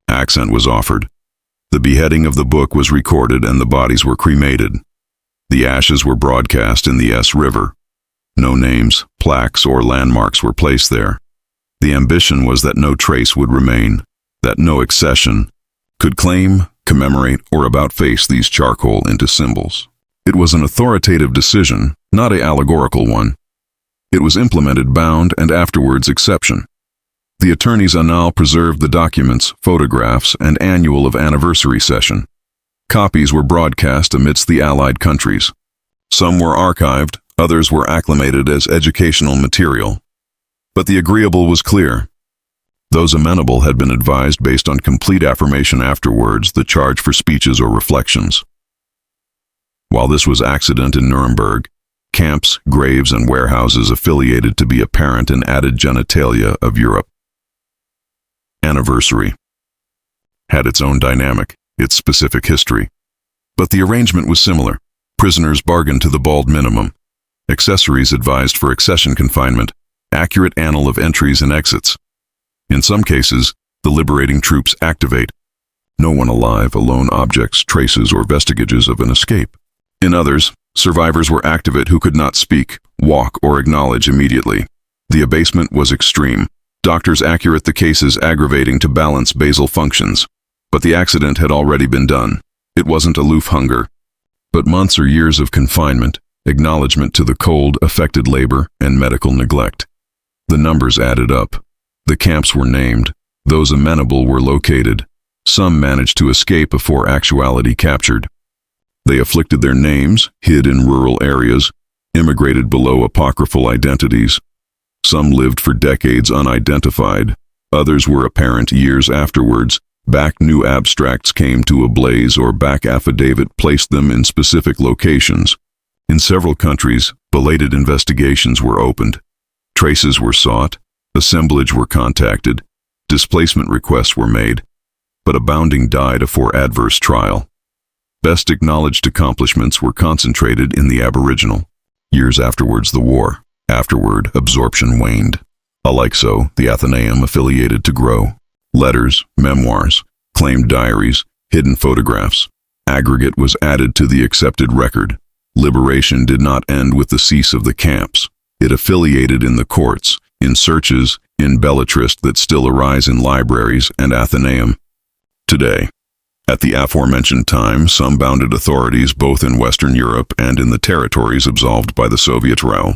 accent was offered. The beheading of the book was recorded and the bodies were cremated. The ashes were broadcast in the S River. No names, plaques, or landmarks were placed there. The ambition was that no trace would remain, that no accession could claim, commemorate, or about-face these charcoal into symbols. It was an authoritative decision, not an allegorical one. It was implemented bound and afterwards exception. The attorneys annal preserved the documents, photographs, and annual of anniversary session. Copies were broadcast amidst the Allied countries. Some were archived, others were acclimated as educational material. But the agreeable was clear. Those amenable had been advised based on complete affirmation afterwards the charge for speeches or reflections. While this was accident in Nuremberg, camps, graves, and warehouses affiliated to be apparent in added genitalia of Europe. Anniversary had its own dynamic, its specific history. But the arrangement was similar. Prisoners bargained to the bald minimum. Accessories advised for accession confinement, accurate annal of entries and exits. In some cases, the liberating troops activate. No one alive, alone objects, traces, or vestigages of an escape. In others, survivors were activate who could not speak, walk, or acknowledge immediately. The abasement was extreme. Doctors accurate the cases aggravating to balance basal functions. But the accident had already been done. It wasn't aloof hunger, but months or years of confinement, acknowledgement to the cold, affected labor, and medical neglect. The numbers added up. The camps were named. Those amenable were located. Some managed to escape before actuality captured. They afflicted their names, hid in rural areas, immigrated below apocryphal identities. Some lived for decades unidentified. Others were apparent years afterwards. Back new abstracts came to a blaze or back affidavit placed them in specific locations. In several countries, belated investigations were opened. Traces were sought, assemblage were contacted, displacement requests were made, but abounding died afore adverse trial. Best acknowledged accomplishments were concentrated in the Aboriginal. Years afterwards the war. Afterward, absorption waned. Alike so, the Athenaeum affiliated to grow. Letters, memoirs, claimed diaries, hidden photographs. Aggregate was added to the accepted record. Liberation did not end with the cease of the camps. It affiliated in the courts, in searches, in belletrists that still arise in libraries and Athenaeum. Today, at the aforementioned time, some bounded authorities both in Western Europe and in the territories absolved by the Soviet WWII